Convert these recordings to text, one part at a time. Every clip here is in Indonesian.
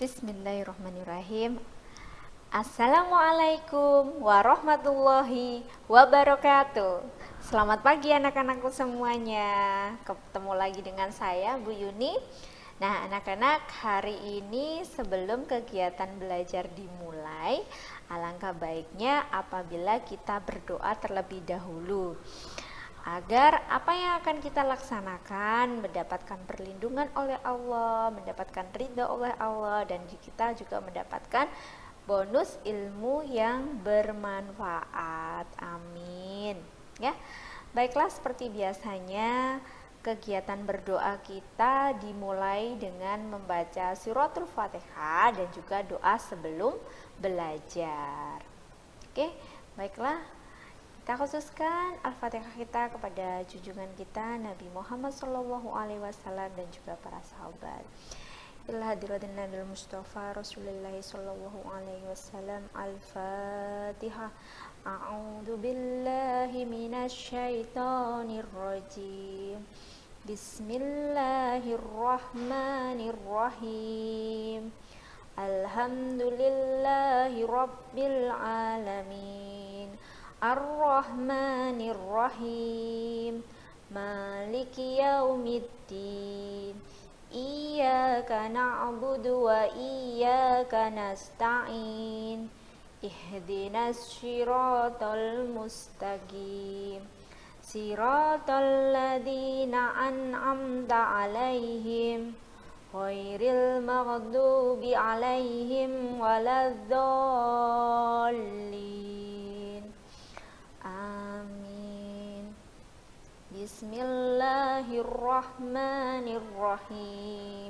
Bismillahirrahmanirrahim. Assalamualaikum warahmatullahi wabarakatuh. Selamat pagi anak-anakku semuanya. Ketemu lagi dengan saya Bu Yuni. Nah anak-anak, hari ini sebelum kegiatan belajar dimulai, alangkah baiknya apabila kita berdoa terlebih dahulu agar apa yang akan kita laksanakan mendapatkan perlindungan oleh Allah, mendapatkan ridha oleh Allah, dan kita juga mendapatkan bonus ilmu yang bermanfaat. Amin. Ya, baiklah, seperti biasanya kegiatan berdoa kita dimulai dengan membaca suratul Fatihah dan juga doa sebelum belajar. Oke, baiklah. Kita khususkan Al-Fatihah kita kepada junjungan kita Nabi Muhammad SAW dan juga para sahabat. Ila hadirin Nabil Mustafa Rasulullah SAW. Al-Fatihah. A'udzu billahi minasy syaithanir rajim. Bismillahirrahmanirrahim. Alhamdulillahi rabbil alamin. Ar-Rahmanir-Rahim. Maliki yaumiddin. Iyyaka na'budu wa iyyaka nasta'in. Ihdinas siratal mustaqim. Siratal ladzina an'amta 'alaihim ghairil maghdubi 'alaihim waladdallin. Amin. Bismillahirrahmanirrahim.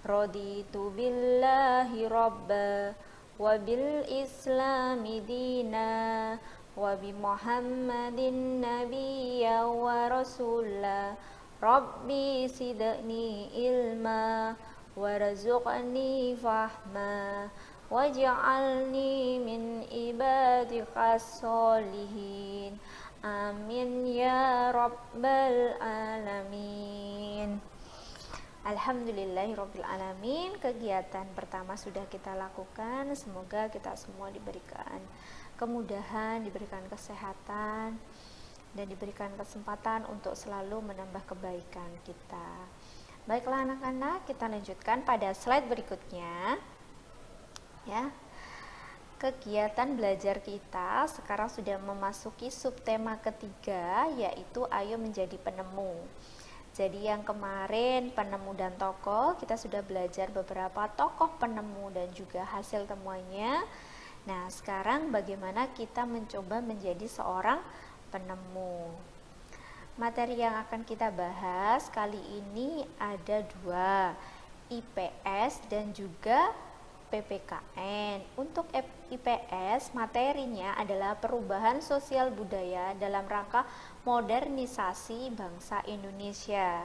Raditu billahi rabba wa bil islami dina wa bi muhammadin nabiyya wa rasulah. Rabbi sidni ilma warzuqni fahma waj'alni min ibadikas sholihin. Amin ya rabbal alamin. Alhamdulillahirabbil alamin. Kegiatan pertama sudah kita lakukan. Semoga kita semua diberikan kemudahan, diberikan kesehatan, dan diberikan kesempatan untuk selalu menambah kebaikan kita. Baiklah anak-anak, kita lanjutkan pada slide berikutnya. Ya, kegiatan belajar kita sekarang sudah memasuki subtema ketiga, yaitu ayo menjadi penemu. Jadi yang kemarin penemu dan tokoh, kita sudah belajar beberapa tokoh penemu dan juga hasil temuannya. Nah sekarang bagaimana kita mencoba menjadi seorang penemu. Materi yang akan kita bahas kali ini ada dua, IPS dan juga PPKN. Untuk IPS materinya adalah perubahan sosial budaya dalam rangka modernisasi bangsa Indonesia.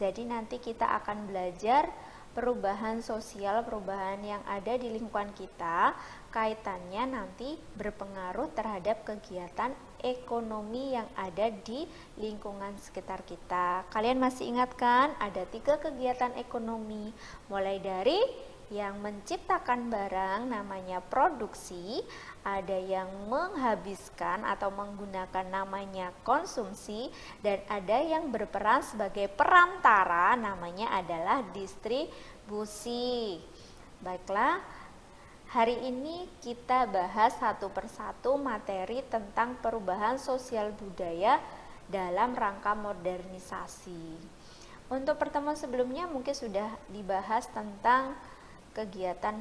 Jadi nanti kita akan belajar perubahan sosial, perubahan yang ada di lingkungan kita, kaitannya nanti berpengaruh terhadap kegiatan ekonomi yang ada di lingkungan sekitar kita. Kalian masih ingat kan? Ada 3 kegiatan ekonomi, mulai dari yang menciptakan barang namanya produksi, ada yang menghabiskan atau menggunakan namanya konsumsi, dan ada yang berperan sebagai perantara namanya adalah distribusi. Baiklah, hari ini kita bahas satu persatu materi tentang perubahan sosial budaya dalam rangka modernisasi. Untuk pertemuan sebelumnya mungkin sudah dibahas tentang kegiatan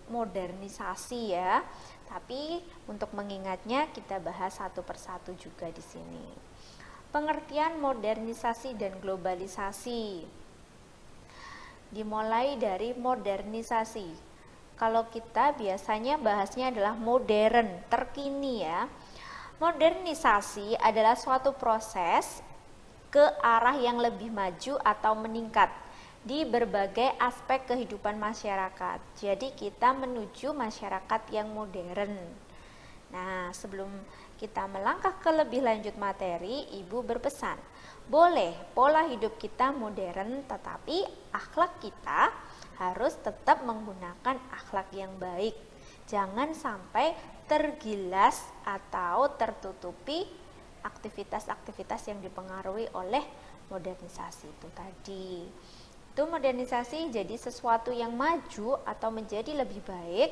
modernisasi ya. Tapi untuk mengingatnya kita bahas satu persatu juga di sini. Pengertian modernisasi dan globalisasi. Dimulai dari modernisasi. Kalau kita biasanya bahasnya adalah modern, terkini ya. Modernisasi adalah suatu proses ke arah yang lebih maju atau meningkat di berbagai aspek kehidupan masyarakat. Jadi kita menuju masyarakat yang modern. Nah, sebelum kita melangkah ke lebih lanjut materi, Ibu berpesan, boleh pola hidup kita modern tetapi akhlak kita harus tetap menggunakan akhlak yang baik. Jangan sampai tergilas atau tertutupi aktivitas-aktivitas yang dipengaruhi oleh modernisasi itu tadi. Itu modernisasi jadi sesuatu yang maju atau menjadi lebih baik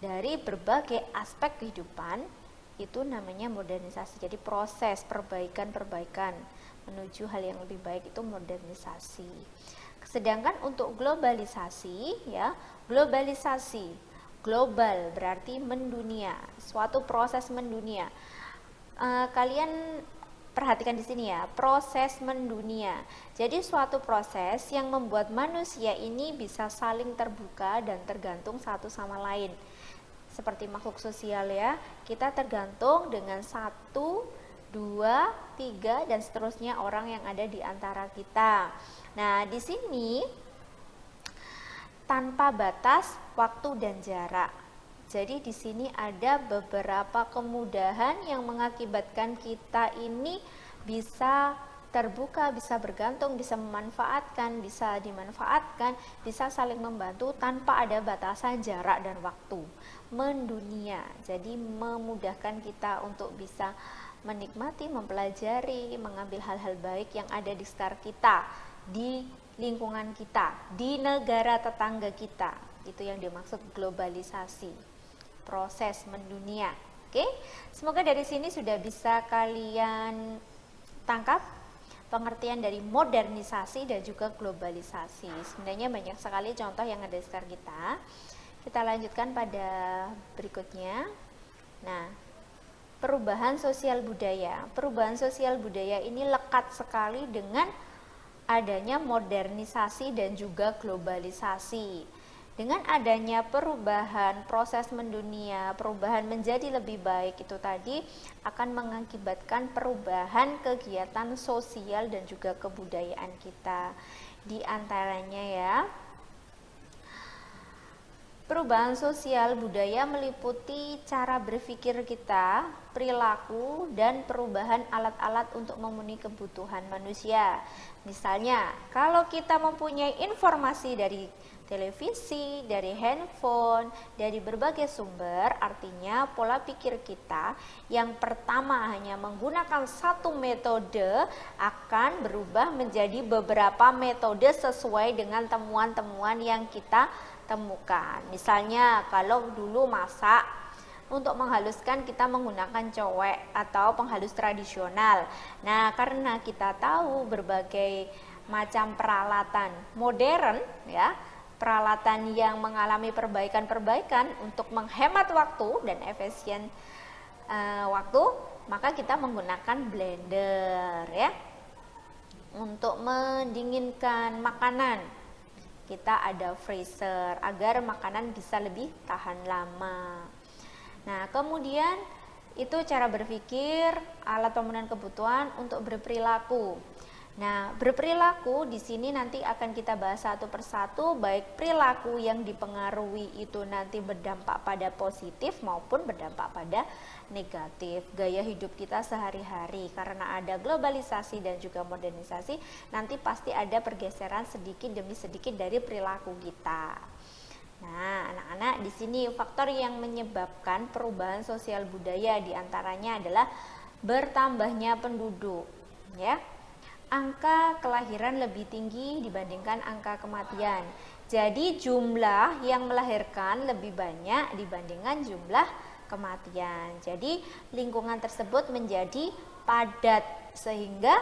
dari berbagai aspek kehidupan, itu namanya modernisasi. Jadi proses perbaikan-perbaikan menuju hal yang lebih baik itu modernisasi. Sedangkan untuk globalisasi, ya, globalisasi, global berarti mendunia, suatu proses mendunia. Kalian perhatikan di sini ya, proses mendunia. Jadi suatu proses yang membuat manusia ini bisa saling terbuka dan tergantung satu sama lain. Seperti makhluk sosial ya, kita tergantung dengan 1, 2, 3 dan seterusnya orang yang ada di antara kita. Nah, di sini tanpa batas waktu dan jarak. Jadi di sini ada beberapa kemudahan yang mengakibatkan kita ini bisa terbuka, bisa bergantung, bisa memanfaatkan, bisa dimanfaatkan, bisa saling membantu tanpa ada batasan jarak dan waktu. Mendunia, jadi memudahkan kita untuk bisa menikmati, mempelajari, mengambil hal-hal baik yang ada di sekitar kita, di lingkungan kita, di negara tetangga kita. Itu yang dimaksud globalisasi. Proses mendunia. Oke, semoga dari sini sudah bisa kalian tangkap pengertian dari modernisasi dan juga globalisasi. Sebenarnya banyak sekali contoh yang ada di sekitar kita. Kita lanjutkan pada berikutnya. Nah, perubahan sosial budaya. Perubahan sosial budaya ini lekat sekali dengan adanya modernisasi dan juga globalisasi. Dengan adanya perubahan, proses mendunia, perubahan menjadi lebih baik itu tadi akan mengakibatkan perubahan kegiatan sosial dan juga kebudayaan kita. Di antaranya ya, perubahan sosial budaya meliputi cara berpikir kita, perilaku, dan perubahan alat-alat untuk memenuhi kebutuhan manusia. Misalnya, kalau kita mempunyai informasi dari televisi, dari handphone, dari berbagai sumber, artinya pola pikir kita yang pertama hanya menggunakan satu metode akan berubah menjadi beberapa metode sesuai dengan temuan-temuan yang kita temukan. Misalnya kalau dulu masak, untuk menghaluskan kita menggunakan cowek atau penghalus tradisional. Nah, karena kita tahu berbagai macam peralatan modern ya, peralatan yang mengalami perbaikan-perbaikan untuk menghemat waktu dan efisien waktu, maka kita menggunakan blender ya. Untuk mendinginkan makanan, kita ada freezer agar makanan bisa lebih tahan lama. Nah, kemudian itu cara berpikir, alat pemenuhan kebutuhan untuk berperilaku. Nah, berperilaku di sini nanti akan kita bahas satu persatu, baik perilaku yang dipengaruhi itu nanti berdampak pada positif maupun berdampak pada negatif. Gaya hidup kita sehari-hari, karena ada globalisasi dan juga modernisasi, nanti pasti ada pergeseran sedikit demi sedikit dari perilaku kita. Nah, anak-anak, di sini faktor yang menyebabkan perubahan sosial budaya diantaranya adalah bertambahnya penduduk, ya. Angka kelahiran lebih tinggi dibandingkan angka kematian. Jadi jumlah yang melahirkan lebih banyak dibandingkan jumlah kematian. Jadi lingkungan tersebut menjadi padat sehingga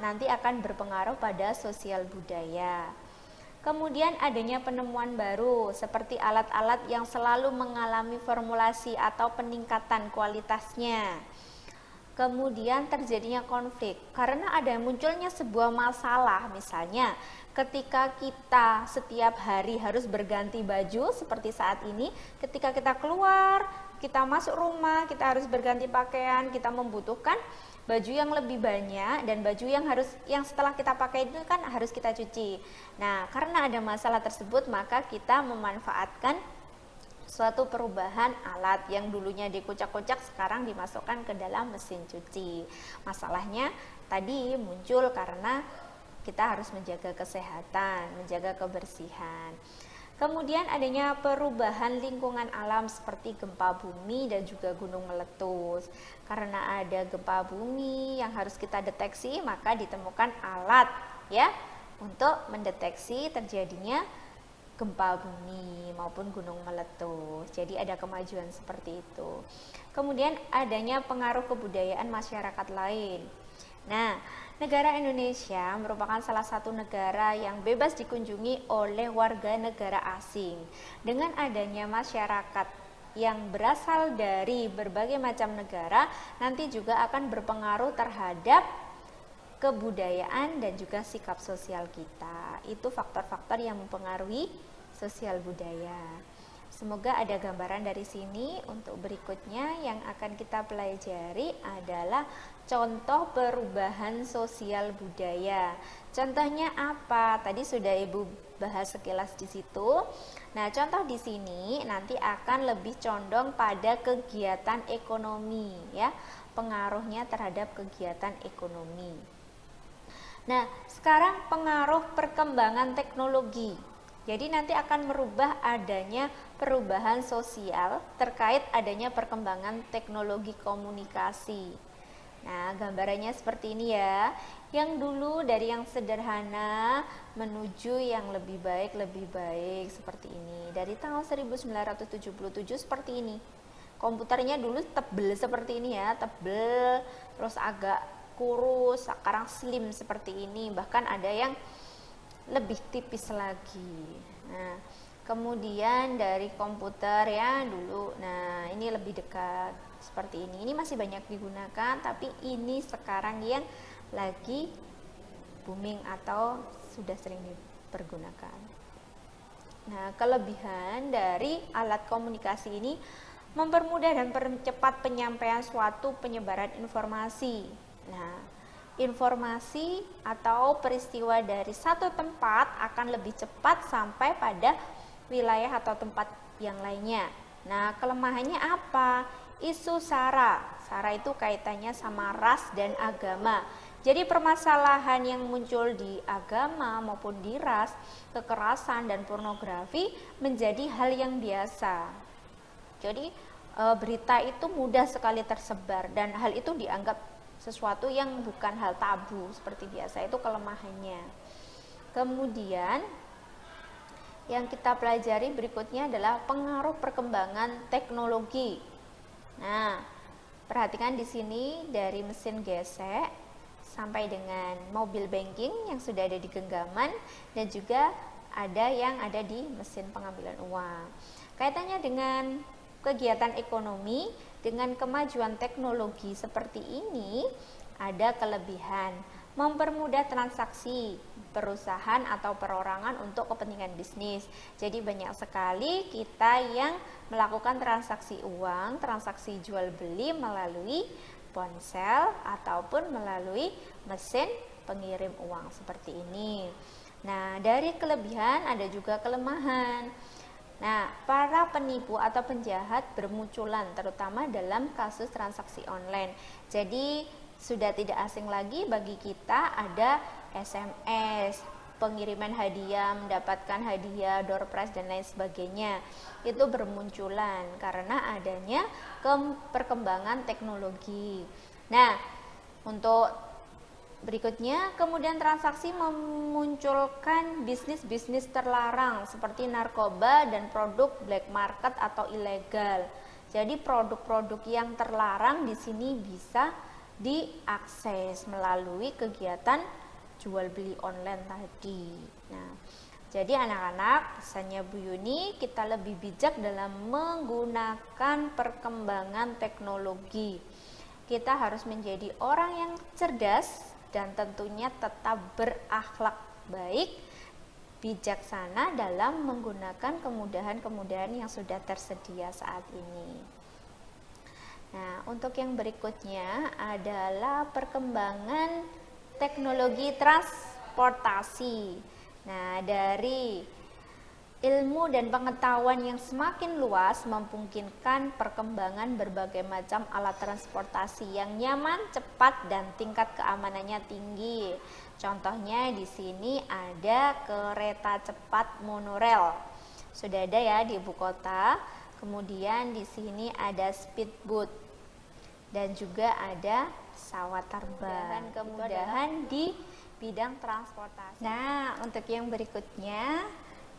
nanti akan berpengaruh pada sosial budaya. Kemudian adanya penemuan baru seperti alat-alat yang selalu mengalami formulasi atau peningkatan kualitasnya. Kemudian terjadinya konflik karena ada munculnya sebuah masalah, misalnya ketika kita setiap hari harus berganti baju seperti saat ini, ketika kita keluar, kita masuk rumah, kita harus berganti pakaian, kita membutuhkan baju yang lebih banyak dan baju yang setelah kita pakai itu kan harus kita cuci. Nah, karena ada masalah tersebut maka kita memanfaatkan suatu perubahan alat yang dulunya dikucak-kucak sekarang dimasukkan ke dalam mesin cuci. Masalahnya tadi muncul karena kita harus menjaga kesehatan, menjaga kebersihan. Kemudian adanya perubahan lingkungan alam seperti gempa bumi dan juga gunung meletus. Karena ada gempa bumi yang harus kita deteksi, maka ditemukan alat ya untuk mendeteksi terjadinya gempa bumi maupun gunung meletus. Jadi ada kemajuan seperti itu. Kemudian adanya pengaruh kebudayaan masyarakat lain. Nah, negara Indonesia merupakan salah satu negara yang bebas dikunjungi oleh warga negara asing. Dengan adanya masyarakat yang berasal dari berbagai macam negara, nanti juga akan berpengaruh terhadap kebudayaan dan juga sikap sosial kita. Itu faktor-faktor yang mempengaruhi sosial budaya. Semoga ada gambaran dari sini. Untuk berikutnya yang akan kita pelajari adalah contoh perubahan sosial budaya. Contohnya apa? Tadi sudah Ibu bahas sekilas di situ. Nah, contoh di sini nanti akan lebih condong pada kegiatan ekonomi ya, pengaruhnya terhadap kegiatan ekonomi. Nah, sekarang pengaruh perkembangan teknologi. Jadi nanti akan merubah adanya perubahan sosial terkait adanya perkembangan teknologi komunikasi. Nah, gambarannya seperti ini ya. Yang dulu dari yang sederhana menuju yang lebih baik seperti ini. Dari tahun 1977 seperti ini. Komputernya dulu tebel seperti ini ya, tebel, terus agak kurus, sekarang slim seperti ini. Bahkan ada yang lebih tipis lagi. Nah, kemudian dari komputer ya dulu, nah ini lebih dekat seperti ini. Ini masih banyak digunakan, tapi ini sekarang yang lagi booming atau sudah sering dipergunakan. Nah, kelebihan dari alat komunikasi ini mempermudah dan mempercepat penyampaian suatu penyebaran informasi. Nah, informasi atau peristiwa dari satu tempat akan lebih cepat sampai pada wilayah atau tempat yang lainnya. Nah, kelemahannya apa? Isu SARA. SARA itu kaitannya sama ras dan agama. Jadi permasalahan yang muncul di agama maupun di ras, kekerasan dan pornografi menjadi hal yang biasa. Jadi berita itu mudah sekali tersebar dan hal itu dianggap sesuatu yang bukan hal tabu seperti biasa. Itu kelemahannya. Kemudian yang kita pelajari berikutnya adalah pengaruh perkembangan teknologi. Nah, perhatikan di sini dari mesin gesek sampai dengan mobil banking yang sudah ada di genggaman dan juga ada yang ada di mesin pengambilan uang. Kaitannya dengan kegiatan ekonomi, dengan kemajuan teknologi seperti ini ada kelebihan, mempermudah transaksi perusahaan atau perorangan untuk kepentingan bisnis. Jadi banyak sekali kita yang melakukan transaksi uang, transaksi jual beli melalui ponsel ataupun melalui mesin pengirim uang seperti ini. Nah, dari kelebihan ada juga kelemahan. Nah, para penipu atau penjahat bermunculan terutama dalam kasus transaksi online. Jadi sudah tidak asing lagi bagi kita ada SMS, pengiriman hadiah, mendapatkan hadiah, door prize dan lain sebagainya. Itu bermunculan karena adanya perkembangan teknologi. Nah, untuk berikutnya, kemudian transaksi memunculkan bisnis-bisnis terlarang seperti narkoba dan produk black market atau ilegal. Jadi produk-produk yang terlarang di sini bisa diakses melalui kegiatan jual beli online tadi. Nah, jadi anak-anak, pesannya Bu Yuni, kita lebih bijak dalam menggunakan perkembangan teknologi. Kita harus menjadi orang yang cerdas dan tentunya tetap berakhlak baik, bijaksana dalam menggunakan kemudahan-kemudahan yang sudah tersedia saat ini. Nah, untuk yang berikutnya adalah perkembangan teknologi transportasi. Nah, dari Ilmu dan pengetahuan yang semakin luas memungkinkan perkembangan berbagai macam alat transportasi yang nyaman, cepat, dan tingkat keamanannya tinggi. Contohnya di sini ada kereta cepat monorail. Sudah ada ya di ibu kota. Kemudian di sini ada speedboat dan juga ada pesawat terbang. Kemudahan di bidang transportasi. Nah, untuk yang berikutnya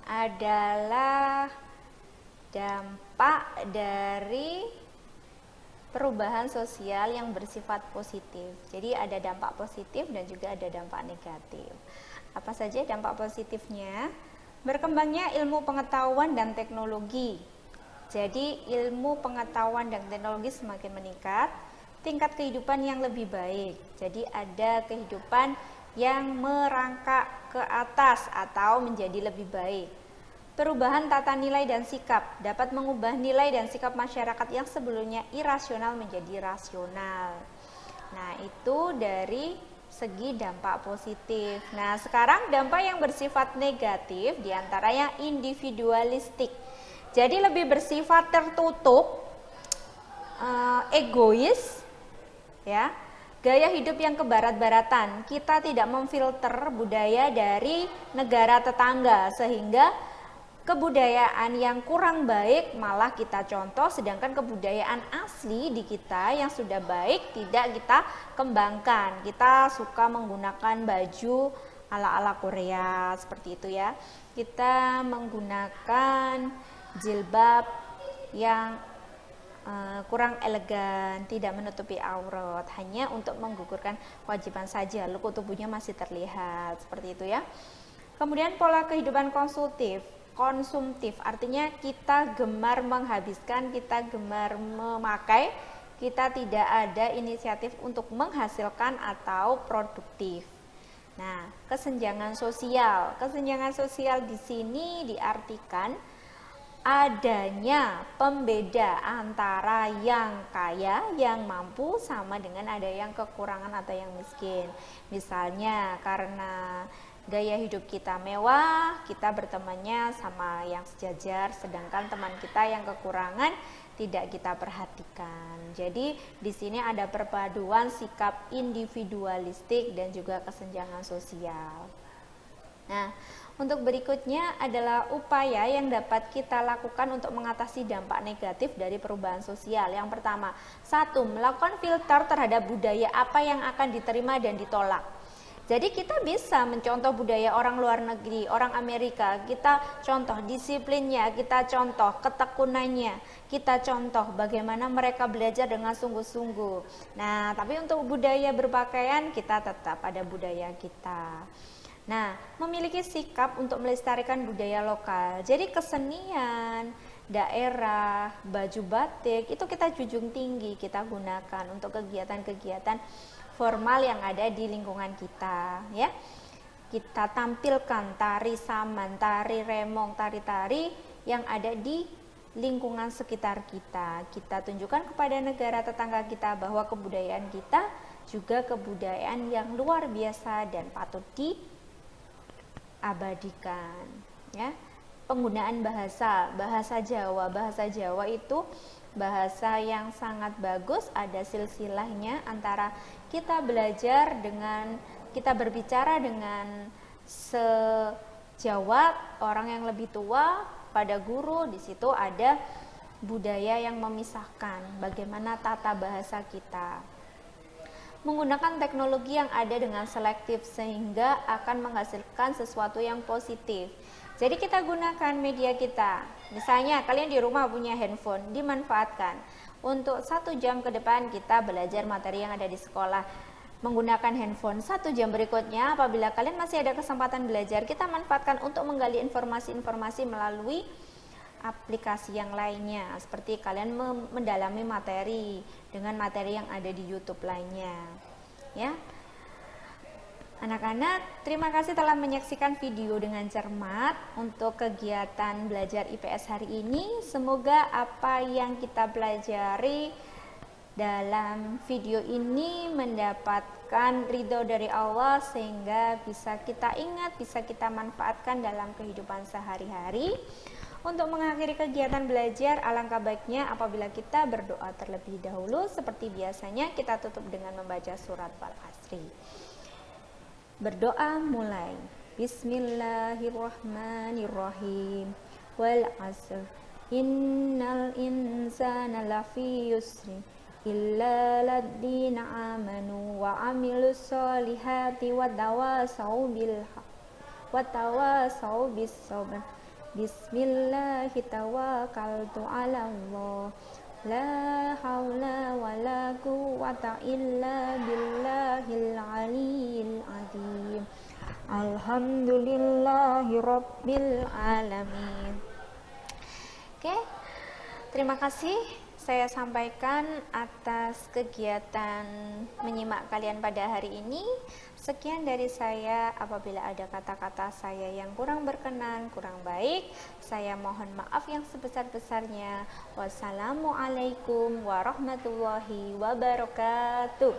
adalah dampak dari perubahan sosial yang bersifat positif. Jadi ada dampak positif dan juga ada dampak negatif. Apa saja dampak positifnya? Berkembangnya ilmu pengetahuan dan teknologi. Jadi ilmu pengetahuan dan teknologi semakin meningkat, tingkat kehidupan yang lebih baik. Jadi ada kehidupan yang merangkak ke atas atau menjadi lebih baik. Perubahan tata nilai dan sikap dapat mengubah nilai dan sikap masyarakat yang sebelumnya irasional menjadi rasional. Nah, itu dari segi dampak positif. Nah, sekarang dampak yang bersifat negatif diantaranya individualistik. Jadi lebih bersifat tertutup, egois, ya. Gaya hidup yang kebarat-baratan, kita tidak memfilter budaya dari negara tetangga sehingga kebudayaan yang kurang baik malah kita contoh, sedangkan kebudayaan asli di kita yang sudah baik tidak kita kembangkan. Kita suka menggunakan baju ala-ala Korea seperti itu ya. Kita menggunakan jilbab yang kurang elegan, tidak menutupi aurat, hanya untuk menggugurkan kewajiban saja, luku tubuhnya masih terlihat, seperti itu ya. Kemudian pola kehidupan konsumtif, artinya kita gemar menghabiskan, kita gemar memakai, kita tidak ada inisiatif untuk menghasilkan atau produktif. Nah, kesenjangan sosial di sini diartikan adanya pembeda antara yang kaya, yang mampu sama dengan ada yang kekurangan atau yang miskin. Misalnya karena gaya hidup kita mewah, kita bertemannya sama yang sejajar, sedangkan teman kita yang kekurangan tidak kita perhatikan. Jadi di sini ada perpaduan sikap individualistik dan juga kesenjangan sosial. Nah, untuk berikutnya adalah upaya yang dapat kita lakukan untuk mengatasi dampak negatif dari perubahan sosial. Yang pertama, 1. Melakukan filter terhadap budaya apa yang akan diterima dan ditolak. Jadi kita bisa mencontoh budaya orang luar negeri, orang Amerika, kita contoh disiplinnya, kita contoh ketekunannya, kita contoh bagaimana mereka belajar dengan sungguh-sungguh. Nah, tapi untuk budaya berpakaian kita tetap ada budaya kita. Nah, memiliki sikap untuk melestarikan budaya lokal. Jadi kesenian, daerah, baju batik itu kita junjung tinggi, kita gunakan untuk kegiatan-kegiatan formal yang ada di lingkungan kita, ya. Kita tampilkan tari saman, tari remong, tari-tari yang ada di lingkungan sekitar kita. Kita tunjukkan kepada negara tetangga kita bahwa kebudayaan kita juga kebudayaan yang luar biasa dan patut diabadikan, ya. Penggunaan bahasa Jawa itu bahasa yang sangat bagus, ada silsilahnya antara kita belajar dengan kita berbicara dengan sejawat orang yang lebih tua pada guru. Di situ ada budaya yang memisahkan bagaimana tata bahasa kita. Menggunakan teknologi yang ada dengan selektif sehingga akan menghasilkan sesuatu yang positif. Jadi kita gunakan media kita. Misalnya kalian di rumah punya handphone, dimanfaatkan. Untuk 1 jam ke depan kita belajar materi yang ada di sekolah menggunakan handphone. 1 jam berikutnya apabila kalian masih ada kesempatan belajar, kita manfaatkan untuk menggali informasi-informasi melalui aplikasi yang lainnya, seperti kalian mendalami materi dengan materi yang ada di YouTube lainnya, ya. Anak-anak, terima kasih telah menyaksikan video dengan cermat untuk kegiatan belajar IPS hari ini. Semoga apa yang kita pelajari dalam video ini mendapatkan ridho dari Allah, sehingga bisa kita ingat, bisa kita manfaatkan dalam kehidupan sehari-hari. Untuk mengakhiri kegiatan belajar, alangkah baiknya apabila kita berdoa terlebih dahulu. Seperti biasanya kita tutup dengan membaca surat Wal-Asri. Berdoa mulai. Bismillahirrahmanirrahim. Wal asr. Innal insana lafi yusri illa ladina amanu wa amilus solihati wa tawasau bil haq wa tawasau bis sabr. Bismillahi tawakkaltu ala Allah, la haula wa la quwwata illa billahil aliyyil azim. Alhamdulillahi rabbil alamin. Oke, terima kasih saya sampaikan atas kegiatan menyimak kalian pada hari ini. Sekian dari saya. Apabila ada kata-kata saya yang kurang berkenan, kurang baik, saya mohon maaf yang sebesar-besarnya. Wassalamualaikum warahmatullahi wabarakatuh.